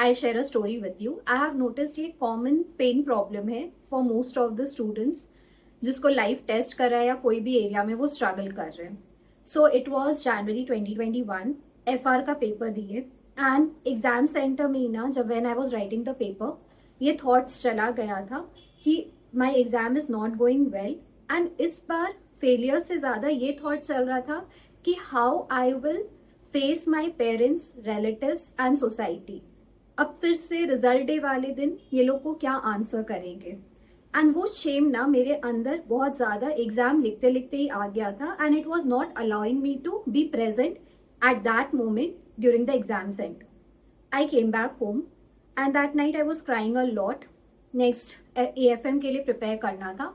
I share a story with you. I have noticed ये common pain problem है for most of the students जिसको life test कर रहा है या कोई भी एरिया में वो स्ट्रगल कर रहे हैं। So it was January 2021, FR का पेपर दिए एंड एग्जाम सेंटर में ना जब when I was writing the paper ये थॉट्स चला गया था कि my exam is not going well. And इस बार फेलियर से ज़्यादा ये थॉट चल रहा था कि how I will face my parents, relatives and society. अब फिर से रिजल्ट डे वाले दिन ये लोग को क्या आंसर करेंगे। एंड वो शेम ना मेरे अंदर बहुत ज़्यादा एग्जाम लिखते लिखते ही आ गया था and it was not allowing me to be present at that moment during the exam centre. I came back home and that night I was crying a lot. Next AFM के लिए prepare करना था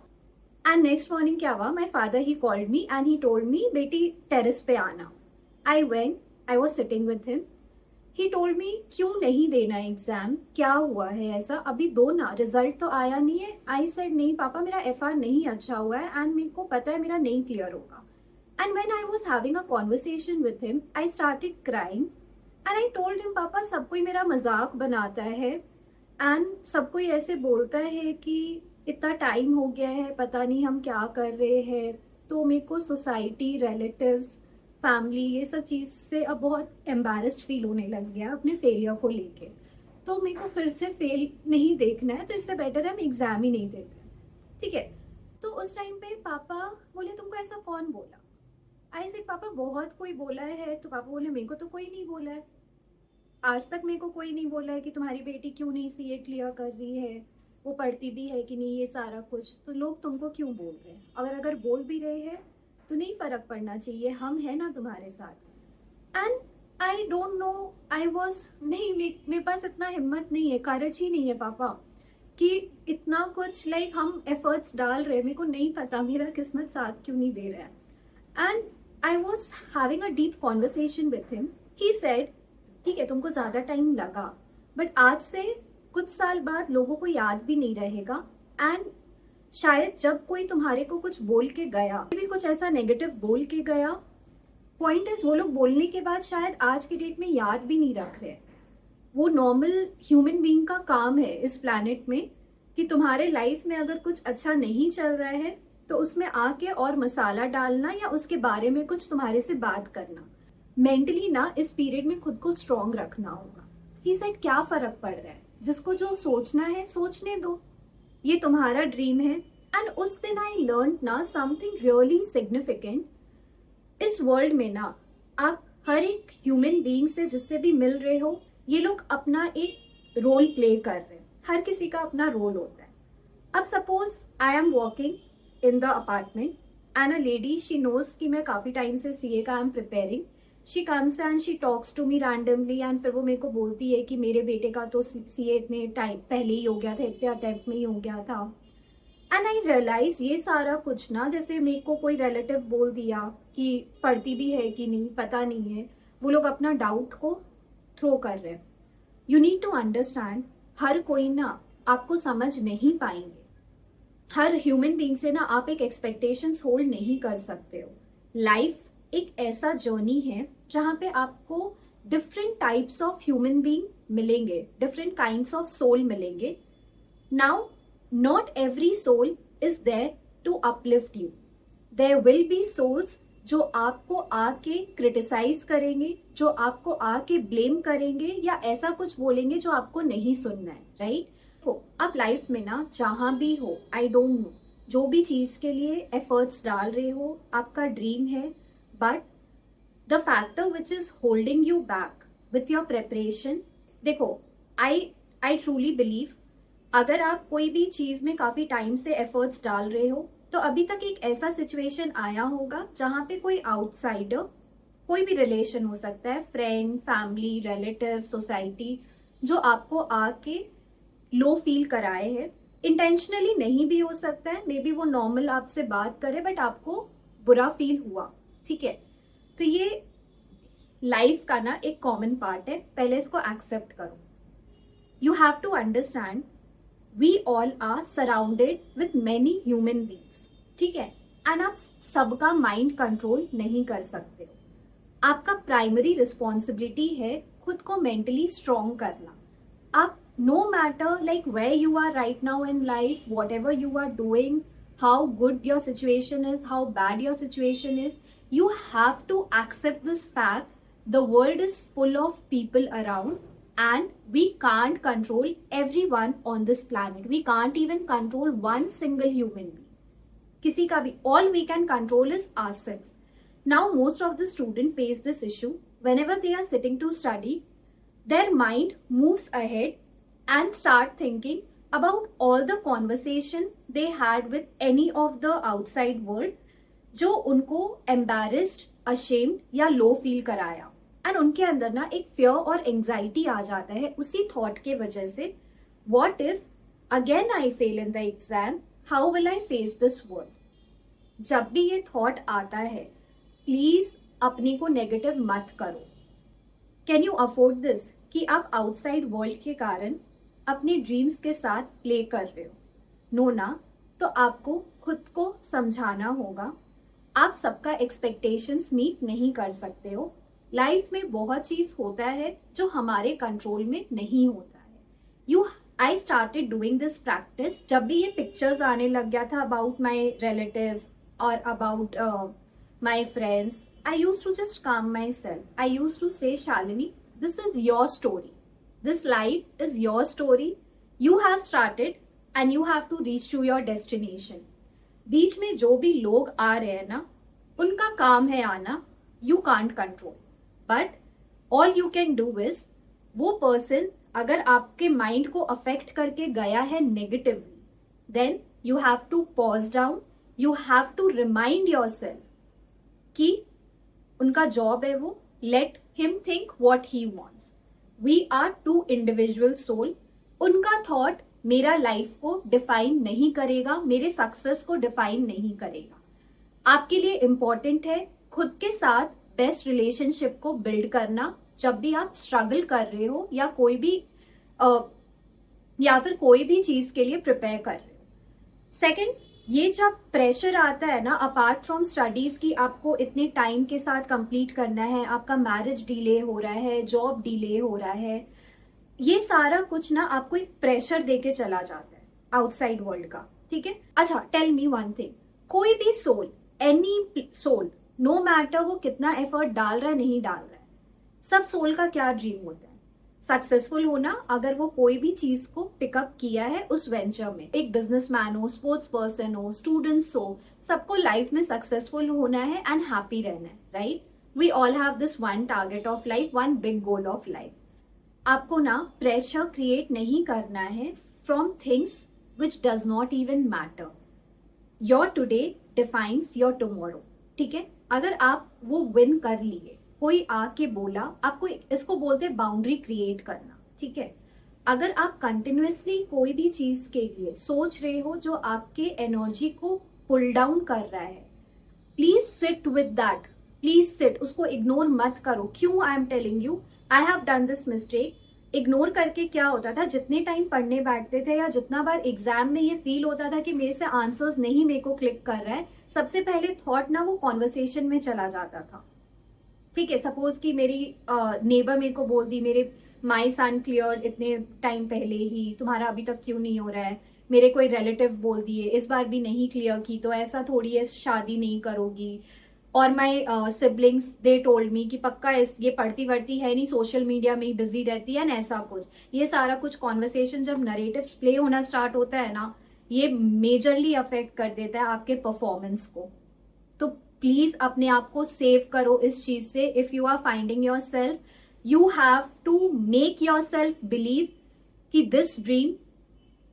and next morning क्या हुआ, my father he called me and he told me बेटी terrace पे आना। I went, I was sitting with him. He told me क्यों नहीं देना एग्जाम, क्या हुआ है ऐसा, अभी दो ना, रिजल्ट तो आया नहीं है। आई सेड नहीं पापा मेरा FR नहीं अच्छा हुआ है एंड मेरे को पता है मेरा नहीं क्लियर होगा। And when I was having a conversation with him I started crying and I told him पापा सब कोई मेरा मजाक बनाता है एंड सब कोई ऐसे बोलता है कि इतना टाइम हो गया है पता नहीं हम क्या कर रहे हैं। तो मेरे को सोसाइटी, रिलेटिव्स, फैमिली ये सब चीज़ से अब बहुत एम्बैरेस्ड फील होने लग गया अपने फेलियर को लेके। तो मेरे को फिर से फेल नहीं देखना है, तो इससे बेटर है हम एग्जाम ही नहीं देते, ठीक है। तो उस टाइम पे पापा बोले तुमको ऐसा कौन बोला। आई सेड पापा बहुत कोई बोला है। तो पापा बोले मेरे को तो कोई नहीं बोला है, आज तक मेरे को कोई नहीं बोला है कि तुम्हारी बेटी क्यों नहीं CA क्लियर कर रही है, वो पढ़ती भी है कि नहीं, ये सारा कुछ तो लोग तुमको क्यों बोल रहे हैं। अगर बोल भी रहे हैं तो नहीं फर्क पड़ना चाहिए, हम है ना तुम्हारे साथ। And I don't know, I was नहीं, मेरे पास इतना हिम्मत नहीं है, करेज ही नहीं है पापा कि इतना कुछ लाइक हम एफर्ट्स डाल रहे हैं, मेरे को नहीं पता मेरा किस्मत साथ क्यों नहीं दे रहा है। And I was having a deep conversation with him. He said ठीक है तुमको ज्यादा टाइम लगा बट आज से कुछ साल बाद लोगों को याद भी नहीं रहेगा एंड शायद जब कोई तुम्हारे को कुछ बोल के गया, भी कुछ ऐसा नेगेटिव बोल के गया, पॉइंट इज वो लोग बोलने के बाद शायद आज के डेट में याद भी नहीं रख रहे। वो नॉर्मल ह्यूमन बीइंग का काम है इस प्लैनेट में कि तुम्हारे लाइफ में अगर कुछ अच्छा नहीं चल रहा है तो उसमें आके और मसाला डालना या उसके बारे में कुछ तुम्हारे से बात करना। मेंटली ना इस पीरियड में खुद को स्ट्रॉन्ग रखना होगा। ही सेड क्या फर्क पड़ रहा है, जिसको जो सोचना है सोचने दो, ये तुम्हारा ड्रीम है। एंड उस दिन आई लर्न ना समथिंग रियली सिग्निफिकेंट। इस वर्ल्ड में ना आप हर एक ह्यूमन बीइंग से जिससे भी मिल रहे हो, ये लोग अपना एक रोल प्ले कर रहे हैं, हर किसी का अपना रोल होता है। अब suppose I am walking in the apartment and a lady, she knows कि मैं काफी टाइम से CA का I am preparing. She comes and she talks to me randomly and फिर वो मेरे को बोलती है कि मेरे बेटे का तो CA इतने टाइम पहले ही हो गया था, इतने अटेम्प्ट में ही हो गया था। एंड आई रियलाइज ये सारा कुछ ना जैसे मेरे को कोई रिलेटिव बोल दिया कि पढ़ती भी है कि नहीं पता नहीं है, वो लोग अपना डाउट को थ्रो कर रहे हैं। You need to understand her कोई ना आपको समझ नहीं पाएंगे, हर ह्यूमन बीइंग से ना आप एक एक्सपेक्टेशंस होल्ड नहीं कर सकते हो। लाइफ एक ऐसा जर्नी है जहाँ पे आपको different types of human being मिलेंगे, डिफरेंट काइंड्स ऑफ सोल मिलेंगे। Now not every soul is there to uplift you. There will be souls जो आपको आके क्रिटिसाइज करेंगे, जो आपको आके ब्लेम करेंगे या ऐसा कुछ बोलेंगे जो आपको नहीं सुनना है, राइट। तो आप लाइफ में ना जहाँ भी हो, आई डोंट नो, जो भी चीज के लिए एफर्ट्स डाल रहे हो, आपका ड्रीम है, but the factor which is holding you back with your preparation, देखो I truly believe अगर आप कोई भी चीज में काफी टाइम से एफर्ट्स डाल रहे हो तो अभी तक एक ऐसा सिचुएशन आया होगा जहाँ पे कोई आउटसाइडर, कोई भी रिलेशन हो सकता है, फ्रेंड, फैमिली, रिलेटिव, सोसाइटी, जो आपको आके लो फील कराए है। इंटेंशनली नहीं भी हो सकता है, मे बी वो नॉर्मल आपसे बात करे बट आपको बुरा फील हुआ, ठीक है। तो ये लाइफ का ना एक कॉमन पार्ट है, पहले इसको एक्सेप्ट करो। You have to understand we all are surrounded with many human beings, ठीक है। एंड आप सबका माइंड कंट्रोल नहीं कर सकते हो। आपका प्राइमरी रिस्पॉन्सिबिलिटी है खुद को मेंटली स्ट्रॉन्ग करना। आप no matter like where you are right now in life, whatever you are doing, how good your situation is, how bad your situation is, you have to accept this fact. The world is full of people around, and we can't control everyone on this planet. We can't even control one single human being. किसी का भी. All we can control is ourselves. Now most of the students face this issue whenever they are sitting to study. Their mind moves ahead and start thinking about all the conversation they had with any of the outside world जो उनको embarrassed, ashamed या low feel कराया. And उनके अंदर ना एक fear और anxiety आ जाता है उसी thought के वजह से. What if again I fail in the exam? How will I face this world? जब भी ये thought आता है, प्लीज अपने को नेगेटिव मत करो. कैन यू अफोर्ड दिस कि आप आउटसाइड वर्ल्ड के कारण अपने ड्रीम्स के साथ प्ले कर रहे हो? नो ना. तो आपको खुद को समझाना होगा. आप सबका एक्सपेक्टेशंस मीट नहीं कर सकते हो. लाइफ में बहुत चीज होता है जो हमारे कंट्रोल में नहीं होता है. I started doing this practice जब भी ये पिक्चर्स आने लग गया था अबाउट माई रिलेटिव और about my friends. I used to just calm myself. I used to say, Shalini, this is your story. This life is your story. You have started and you have to reach to your destination. बीच में जो भी लोग आ रहे हैं ना, उनका काम है आना. You can't control. But all you can do is, वो person अगर आपके माइंड को अफेक्ट करके गया है negatively, then you have to pause down. You have to remind yourself कि उनका जॉब है वो. Let him think what he wants. We are two individual soul. उनका थॉट मेरा लाइफ को डिफाइन नहीं करेगा, मेरे सक्सेस को डिफाइन नहीं करेगा. आपके लिए इंपॉर्टेंट है खुद के साथ बेस्ट रिलेशनशिप को बिल्ड करना जब भी आप स्ट्रगल कर रहे हो या फिर कोई भी चीज के लिए प्रिपेयर कर रहे हो. सेकेंड, ये जब प्रेशर आता है ना अपार्ट फ्रॉम स्टडीज की आपको इतने टाइम के साथ कंप्लीट करना है, आपका मैरिज डिले हो रहा है, जॉब डिले हो रहा है, ये सारा कुछ ना आपको एक प्रेशर देके चला जाता है आउटसाइड वर्ल्ड का. ठीक है. अच्छा, टेल मी वन थिंग. कोई भी soul, any soul, no matter वो कितना एफर्ट डाल रहा है नहीं डाल रहा है, सब सोल का क्या ड्रीम होता है? सक्सेसफुल होना. अगर वो कोई भी चीज को पिकअप किया है उस वेंचर में, एक बिजनेसमैन हो, स्पोर्ट्स पर्सन हो, स्टूडेंट्स हो, सबको लाइफ में सक्सेसफुल होना है एंड हैप्पी रहना है. Right. We all have this one target of life, one big goal of life. आपको ना प्रेशर क्रिएट नहीं करना है from things which does not even matter. Your today defines your tomorrow. ठीक है. अगर आप वो विन कर लिए, कोई आके बोला, आपको इसको बोलते हैं बाउंड्री क्रिएट करना. ठीक है. अगर आप कंटिन्यूअसली कोई भी चीज के लिए सोच रहे हो जो आपके एनर्जी को पुल डाउन कर रहा है, please sit with that. Please sit. उसको इग्नोर मत करो. क्यों? I am telling you, I have done this mistake. Ignore करके क्या होता था, जितने टाइम पढ़ने बैठते थे या जितना बार एग्जाम में ये फील होता था कि मेरे से आंसर्स नहीं मेरे को क्लिक कर रहा है, सबसे पहले थॉट ना वो कॉन्वर्सेशन में चला जाता था. ठीक है. सपोज कि मेरी नेबर मेरे को बोल दी, मेरे माई सन क्लियर इतने टाइम पहले ही, तुम्हारा अभी तक क्यों नहीं हो रहा है. मेरे कोई रिलेटिव बोल दिए इस बार भी नहीं क्लियर की तो ऐसा थोड़ी है शादी नहीं करोगी. और my siblings they told me कि पक्का ये पढ़ती वढ़ती है नहीं, सोशल मीडिया में ही बिजी रहती है, ऐसा कुछ. ये सारा कुछ कॉन्वर्सेशन जब नरेटिव्स प्ले होना स्टार्ट होता है ना, ये मेजरली अफेक्ट कर देता है आपके परफॉर्मेंस को. तो प्लीज अपने आप को सेव करो इस चीज से. If you are finding yourself, you have to make yourself believe कि this dream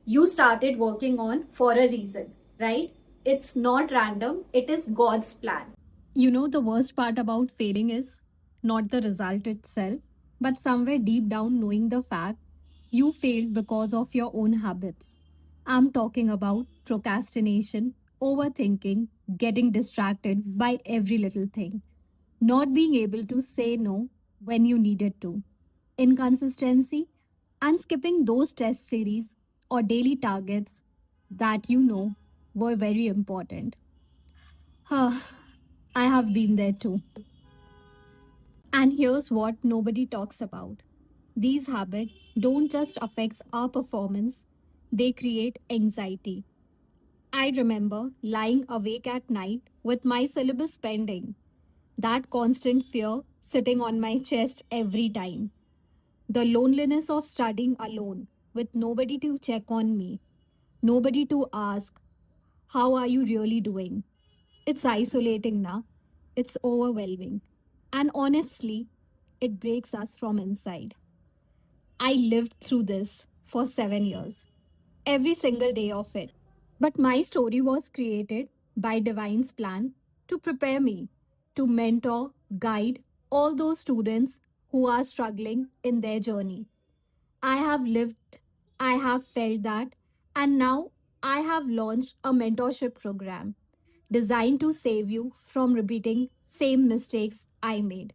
you started working on for a reason, right? It's not random, it is God's plan. You know, the worst part about failing is not the result itself, but somewhere deep down knowing the fact you failed because of your own habits. I'm talking about procrastination, overthinking, getting distracted by every little thing, not being able to say no when you needed to, inconsistency, and skipping those test series or daily targets that you know were very important. I have been there too. And here's what nobody talks about. These habits don't just affect our performance, they create anxiety. I remember lying awake at night with my syllabus pending, that constant fear sitting on my chest every time. The loneliness of studying alone with nobody to check on me, nobody to ask, how are you really doing? It's isolating now. It's overwhelming. And honestly, it breaks us from inside. I lived through this for 7 years, every single day of it. But my story was created by Divine's plan to prepare me, to mentor, guide all those students who are struggling in their journey. I have lived, I have felt that, and now I have launched a mentorship program designed to save you from repeating same mistakes I made.